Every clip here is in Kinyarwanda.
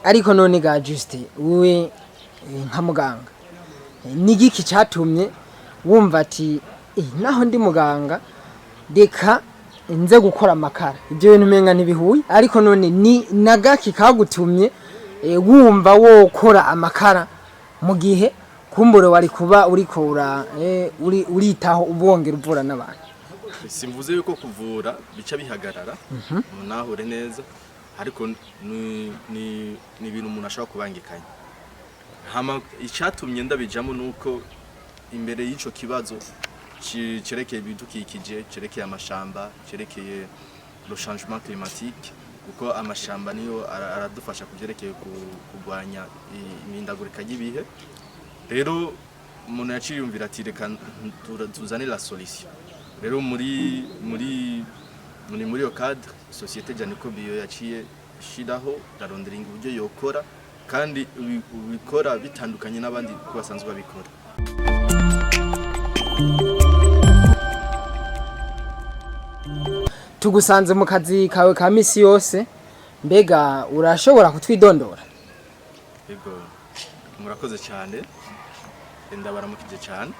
ariko none ga Juste wowe nka muganga nigiki cyatumye wumva ati naho ndi muganga reka nze gukora amakara ibyo bintu menga ntibihuye ariko none ni nagaki kagutumye wumva wo kora amakara mu gihe kumbure wari kuba uriko uritaho ubongera uvura n'abantu. Simvuze yuko kuvura bica bihagarara nahure neza ariko ni ibintu umuntu ashobora kubangikanya. Hama icyatumye ndabijamo nuko imbere y'ico kibazo cerekeye ibidukikije, cerekeye amashamba, cerekeye le changement climatique, kuko amashamba niyo aradufasha kuvyerekeye kugwanya imindagurika y'ibihe. Rero umuntu yaciyumvira ati reka tuzane la solution. Rero muri yo cadre societe Janico Bio yaciye shiraho darondera uburyo yokora kandi ubikora bitandukanye n'abandi ko basanzwe babikora. Tugusanze mu kazi kawe ka misi yose mbega urashobora kutwidondora? Yego murakoze cyane ndabaramukije cyane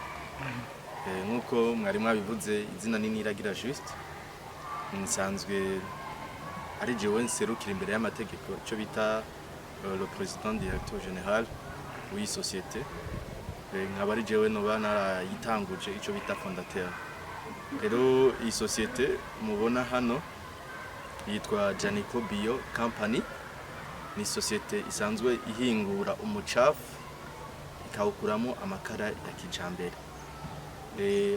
nkuko mwari mwabivuze izina nini iragira Juste nsanzwe ari jewe nserukira imbere y'amategeko cyo bita le président directeur général w'iyi société nkaba ari jewe no bana yitanguje ico bita fondateur. Rero iyi société mubona hano yitwa Janico Bio Company, ni société isanzwe ihingura umucafu ikawukuramo amakara ya kijambere.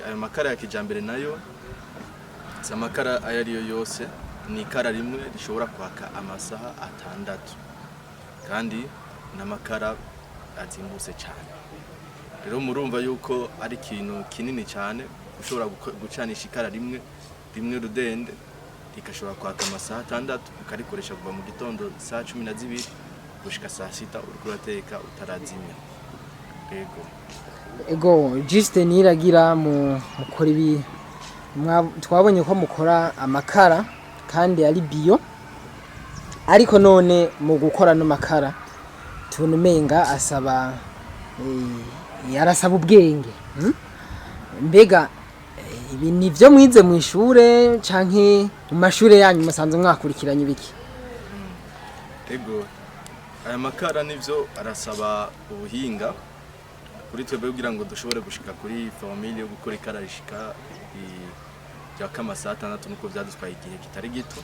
Ayo makara ya kijambere nayo si amakara ayariyo yose, ni ikara rimwe rishobora kwaka amasaha 6 kandi n'amakara azimbutse cyane. Rero murumva yuko ari ikintu kinini cyane ushobora gucanisha ikara rimwe rudende rikashobora kwaka amasaha 6 ukarikoresha kuva mu gitondo saa 12 gushika saa 6 uriko urateka utarazimya. Ego Juste niragira mukora ibi twabonye ko mukora amakara kandi ari bio, ariko none mu gukora no makara tunumenga asaba yarasaba ubwenge. Mbega ibi nivyo mwize mu ishure canke mu mashure yanyu musanze mwakurikiranye biki? Ego aya makara nivyo arasaba ubuhinga kuri twebwe kugira ngo dushobore gushika kuri formule yo gukora ikara rishika ya kama saa 6 nuko byadutwaye igihe kitari gito.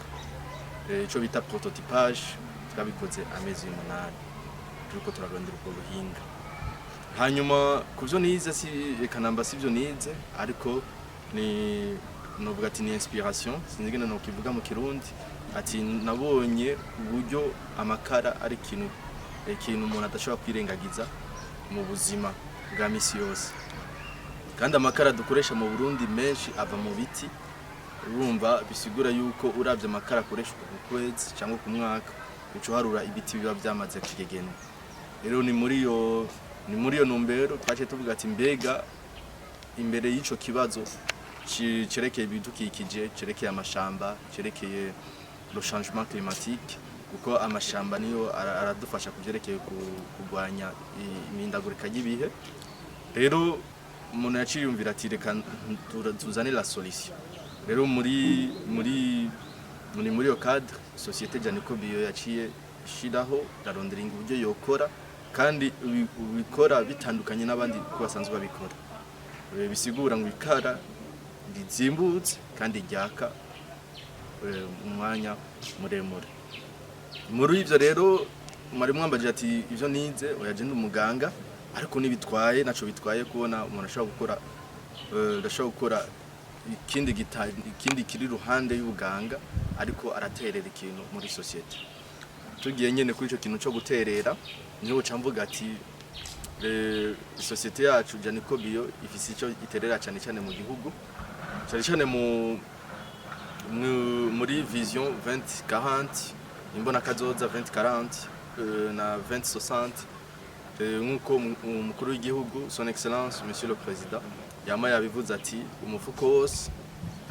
Ico bita prototypage twabikoze amezi 8 turiko turarondera ubwo buhinga. Hanyuma kuvyo nize si kanamba sivyo nize ariko ni novuga ati ni inspiration sinigena no kivuga mu Kirundi ati nabonye uburyo amakara ari ikintu umuntu adashobora kwirengagiza mu buzima bwa misi yose, kandi amakara dukoresha mu Burundi menshi ava mu biti. Urumva bisigura yuko uravye amakara akoreshwa ku kwezi cyangwa ku mwaka ucuharura ibiti biba byamaze kigegena. Rero ni muri yo numbero twaje tuvuga ati mbega imbere y'ico kibazo cerekeye ibidukikije, cerekeye amashamba, cerekeye le changement climatique, kuko amashamba niyo aradufasha kuvyerekeye kugwanya imindagurika y'ibihe. Rero umuntu yaciyumvira ati reka tuzane la solution. Rero muri yo cadre societe Janico Bio yaciye shiraho darondera uburyo yokora kandi ubikora bitandukanye n'abandi ko basanzwe babikora. Bisigura ngo ikara rizimbutse kandi ryaka umwanya muremure. Muri ivyo rero mwari mwambaje ati ivyo nize oyaje ndi umuganga ariko nibitwaye naco bitwaye kubona umuntu ashobora gukora ikindi kiri ruhande y'ubuganga ariko araterera ikintu muri societe. Tugiye nyene kuri ico kintu cyo guterera niho camvuga ati societe yacu Janico Bio ifise ico iterera cyane mu gihugu, cyane muri vision 2040, imbona kazoza 2040 na 2060. Nkuko umukuru w'igihugu son excellence monsieur le président yama yabivuze ati umufuko wose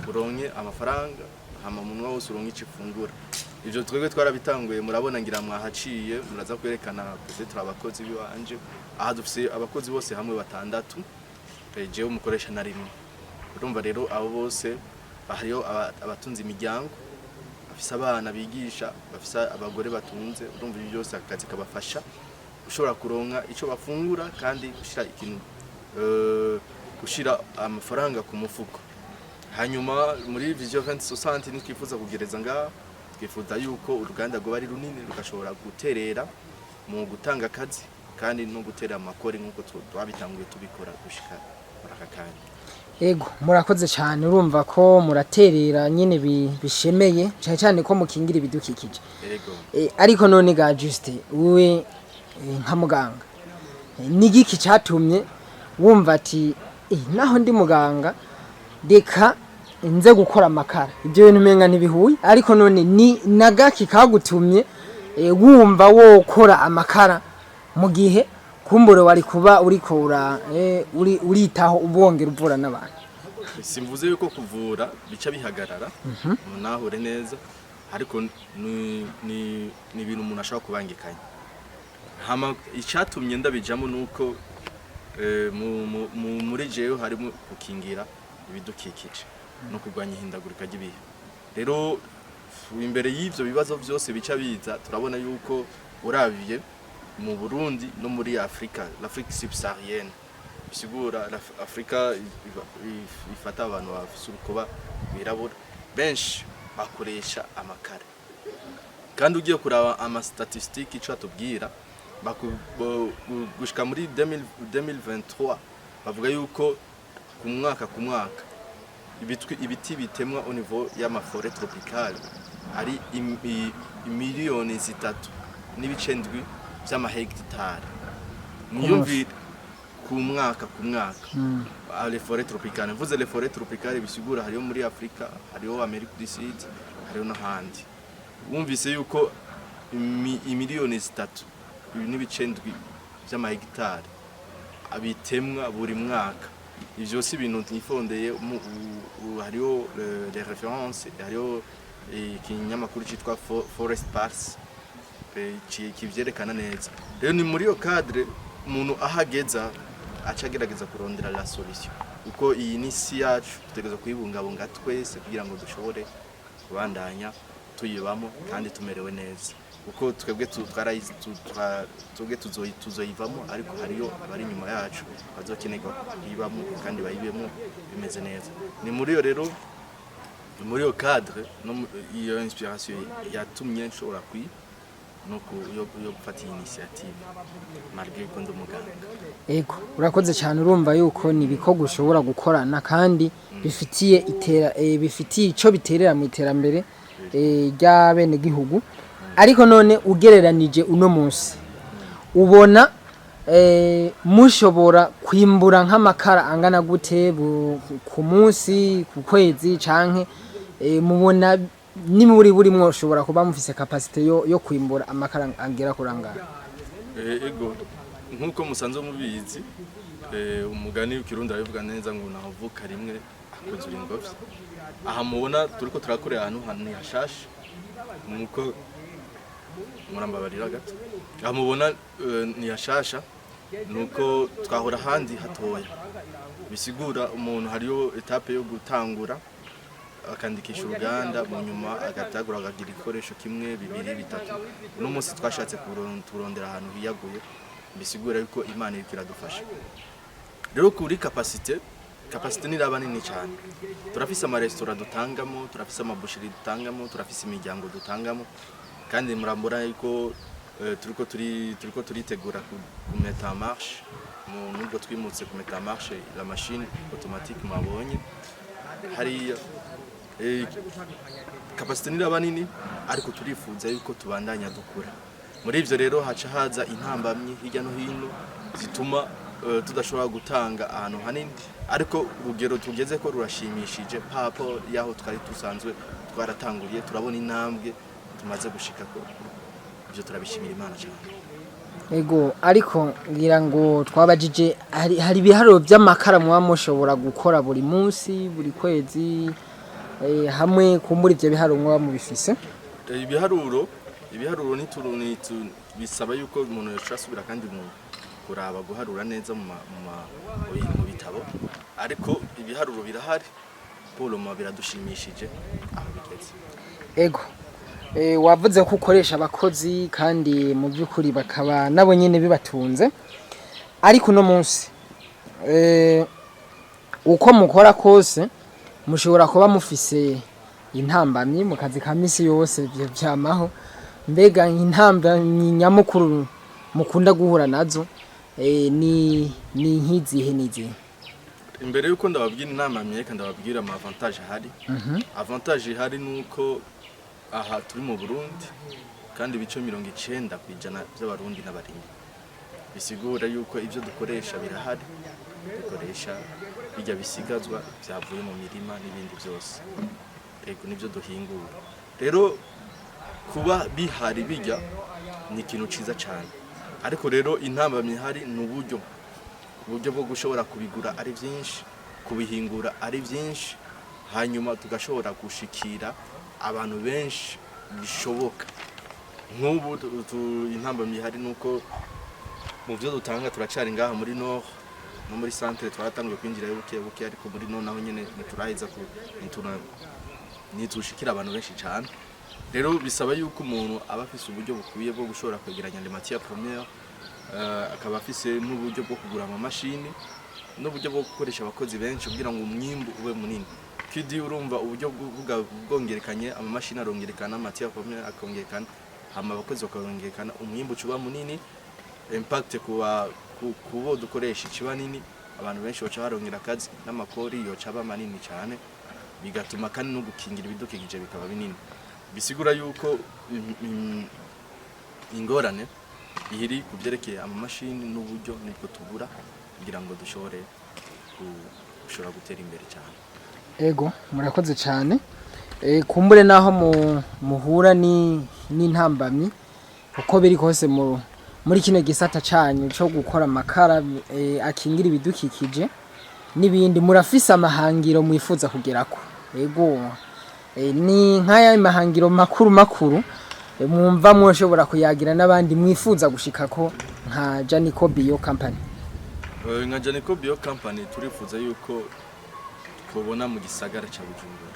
uronke amafaranga hama munwa wose uronke icifungura. ivyo twebwe twarabitanguye murabona ngira mwahaciye muraza kwerekana peut-être abakozi biwanje aha dufise abakozi bose hamwe batandatu jewe umukoresha na rimwe urumva rero abo bose hariyo abatunze imiryango bafise abana bigisha bafise abagore batunze urumva ibyo byose akazi kabafasha ushobora kuronka ico bafungura kandi gushira amafaranga ku mufuko hanyuma muri Vision 2060 nitwifuza kugereza ngaha twifuza yuko uruganda rwo bari runini rugashobora guterera mu gutanga akazi kandi no gutera amakori nkuko twabitanguye tubikora gushika aka kanya. Ego murakoze cyane urumva ko muraterera nyine bishemeye cyane cyane ko mukingira ibidukikije. Ego. Ariko none ga Juste we nka muganga nigiki cyatumye wumva ati naho ndi muganga reka nze gukora amakara ibyo bintu menga ntibihuye ariko none ni nagaki kagutumye wumva wo kora amakara mu gihe kumbure wari kuba uriko uritaho ubongera uvura n'abantu. Simvuze yuko kuvura bica bihagarara nahure neza ariko ni ibintu umuntu ashaka kubangikanya hama icyatumye ndabijamo nuko muri jewe harimo gukingira ibidukikije no kurwanya ihindagurika ry'ibihe. Rero imbere y'ivyo bibazo byose bica biza turabona yuko urabiye mu Burundi no muri Afrika, l'Afrique subsaharienne bisigura Afrika ifata abantu bafise urukoba birabura benshi bakoresha amakara kandi ugiye kuraba ama statistique ico atubwira gushika muri 2023 bavuga yuko ku mwaka ibiti bitemwa au niveau y'amafore tropicale ari miliyoni 3 n'ibice ndwi by'amahegitari niyumvira ku mwaka les forêts tropicales mvuze les forêts tropicales bisigura hariyo muri Afrika hariyo America du Sud hariyo n'ahandi wumvise yuko imiliyoni 3 n'ibice ndwi by'amahegitari abitemwa buri mwaka ivyo si ibintu ntifondeye hariyo les références hariyo ikinyamakuru citwa Forest Parts kivyerekana neza. Rero ni muri yo cadre umuntu ahageza acagerageza kurondera la solution uko iyi ni si yacu tutegeza kuyibungabunga twese kugira ngo dushobore kubandanya tuyibamo kandi tumerewe neza uko twebwe tuzoyivamo ariko hariyo abari inyuma yacu bazokeneka kuyibamo kandi bayibemo bimeze neza. Ni muri yo rero muri yo cadre no iyo inspiration yatumye nshobora yo gufata initiative malgré ko ndumuganga. Ego urakoze cyane urumva yuko nibiko ushobora gukorana kandi bifitiye ico biterera mu iterambere ry'abene gihugu ariko none ugereranije uno munsi ubona mushobora kwimbura nk'amakara angana gute ku munsi ku kwezi canke mubona ni muri mwoshobora kuba mufise capacité yo kwimbura amakara angera kurangana. Ego nkuko musanze mubizi umugani w'ikirundi aravuga neza ngo navuka rimwe akozura ingobyi aha mubona turiko turakorera ahantu hashashe nuko murambabarira gato aha mubona ni hashasha nuko twahora handi hatoya bisigura umuntu hariyo etape yo gutangura akandikisha uruganda mu nyuma agatagura akagira ikoresho kimwe bibiri bitatu no munsi twashatse kurondera ahantu hiyaguye bisigura yuko Imana iri kiradufasha. Rero kuri capacité niraba nini cyane turafise ama restaurant dutangamo turafise ama boucherie dutangamo turafise imiryango dutangamo kandi murambura yuko turiko turitegura ku mettre en marche nubwo twimutse ku mettre en marche la machine automatique mabonye hari capacité niraba nini ariko turifuza yuko tubandanya dukura. Muri ivyo rero haca haza intambamye hirya no hino zituma tudashobora gutanga ahantu hanini ariko urugero tugeze ko rurashimishije papo yaho twari tusanzwe twaratanguriye turabona intambwe tumaze gushika ko ivyo turabishimira Imana cyane. Ego ariko ngira ngo twabajije hari ibiharuro by'amakara muba mushobora gukora buri munsi buri kwezi hamwe kumbura ivyo biharuro muba mubifise. ibiharuro bisaba yuko umuntu yashobora kandi mu kuraba guharura neza mu bitabo, ariko ibiharuro birahari poloma biradushimishije aho bigeze. Ego wavuze ko ukoresha abakozi kandi mu by'ukuri bakaba nabo nyine bibatunze, ariko uno munsi uko mukora kose mushobora kuba mufise intambamyi mu kazi ka misi yose byamaho, mbega intambamyi nyamukuru mukunda guhura nazo ni nk'izihe n'izihe? Imbere yuko ndababwira inama myeka ndababwira ama avantage ahari. Avantage ihari nuko aha turi mu Burundi kandi ibice 90% by'abarundi n'abarimyi, bisigura yuko ivyo dukoresha birahari, dukoresha bijya bisigazwa byavuye mu mirima n'ibindi byose, ego nivyo duhingura. Rero kuba bihari bijya ni ikintu ciza cyane, ariko rero intambamyi ihari ni uburyo bwo gushobora kubigura ari byinshi, kubihingura ari byinshi, hanyuma tugashobora gushikira abantu benshi bishoboka. Nk'ubu intambamyi ihari nuko mu byo dutanga turacari ngaha muri Nord no muri centre twaratangiye kwinjira buke, ariko muri Nord naho nyene turaheza ku nitushikira abantu benshi cyane. Rero bisaba yuko umuntu aba afise uburyo bukwiye bwo gushobora kwegeranya les matières premières, akaba afise n'uburyo bwo kugura ama mashini n'uburyo bwo gukoresha abakozi benshi kugira ngo umwimbu ube munini. Kidi urumva uburyo bwongerekanye, ama mashini arongerekana, matières premières akongerekana, hama abakozi bakongerekana, umwimbu uba munini, impact kubo dukoresha ikiba nini, abantu benshi baca barongera akazi n'amakori yoca aba manini cyane, bigatuma kandi no gukingira ibidukikije bikaba binini. Bisigura yuko ingorane ihiri kubyerekeye ama mashini n'uburyo niko tubura kugira ngo dushobore gutera imbere cyane. Ego murakoze cyane. Kumbure naho muhura n'intambamyi uko biri kose muri kino gisata cyanyu cyo gukora amakara akingira ibidukikije n'ibindi, murafise amahangiro mwifuza kugerako. Ego ni nk'aya mahangiro makuru mwumva mwoshobora kuyagira n'abandi mwifuza gushikako nka Janico Bio Company? Nka Janico Bio Company turifuza yuko twobona mu gisagara ca Bujumbura.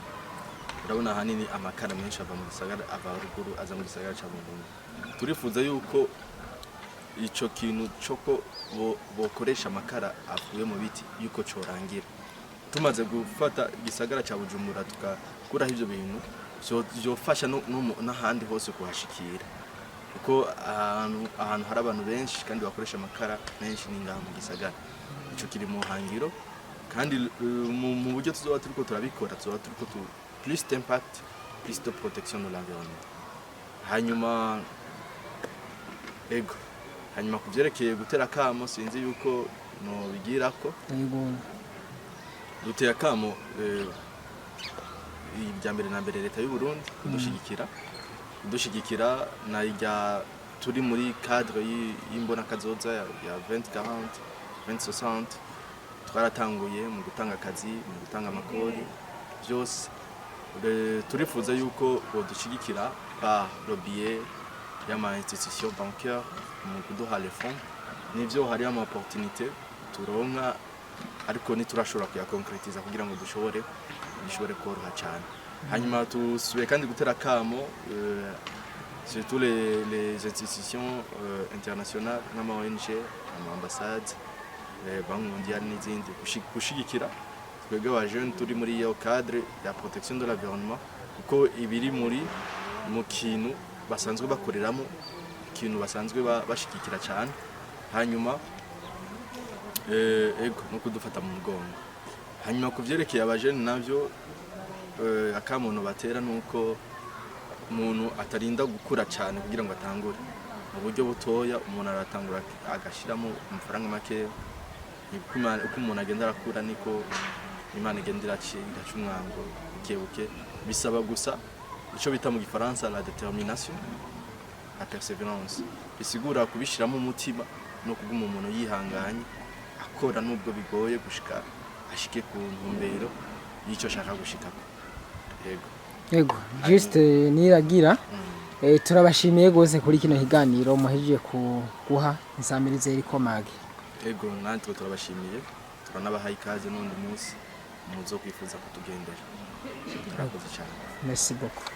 Urabona hanini amakara menshi ava mu gisagara, ava ruguru aza mu gisagara ca Bujumbura. Turifuza yuko ico kintu coko bokoresha amakara avuye mu biti yuko corangira. Tumaze gufata igisagara ca Bujumbura tukakuraho ivyo bintu, byofasha n'ahandi hose kuhashikira, kuko ahantu hari abantu benshi kandi bakoresha amakara menshi n'ingaha mu gisagara. Ico kiri mu hangiro, kandi mu buryo tuzoba turiko turabikora tuzoba turiko plus d'impact, plus de protection de l'environnement. Hanyuma kuvyerekeye gutera kamo, sinzi yuko no bigirako. Dutera kamo ibya mbere na mbere leta y'u Burundi kudushigikira na ijya turi muri cadre y'imbona kazoza ya 2040 2060. Twaratanguye mu gutanga akazi, mu gutanga amakori byose. Turifuza yuko bodushigikira par le biais y'ama institution bancaire mu kuduha les fonds, nivyo hari ama opportunité turonka, ariko niturashobora kuyakonkretiza kugira ngo dushobore koroha cyane. Hanyuma tusubiye kandi gutera kamo surtout les institutions internationales n'ama ONG, ama ambassades, Banque mondiale n'izindi gushigikira twebwe ba jeunes turi muri iyo cadre ya protection de l'environnement, kuko ibiri mu kintu basanzwe bakoreramo, ikintu basanzwe bashigikira cyane. Hanyuma ego no kudufata mu mugongo. Hanyuma kuvyerekeye abajene navyo akamuntu batera nuko umuntu atarinda gukura cyane kugira ngo atangure. Mu buryo butoya umuntu aratangura agashiramo amafaranga make, uko umuntu agenda arakura niko Imana igenda iraca umwango buke. Bisaba gusa ico bita mu Gifaransa la détermination, la persévérance. Bisigura kubishiramo umutima no kuguma umuntu yihanganye akora nubwo bigoye gushika ashike ku ntumbero y'icyo shaka gushikako. Yego. yego juste niragira turabashimiye gose kuri kino higaniro muhejeje guha insamirize iriko Mage. Yego natwe turabashimiye turanabaha ikaze n'undi munsi muzo kwifuza kutugendera. Murakoze cyane. Merci beaucoup.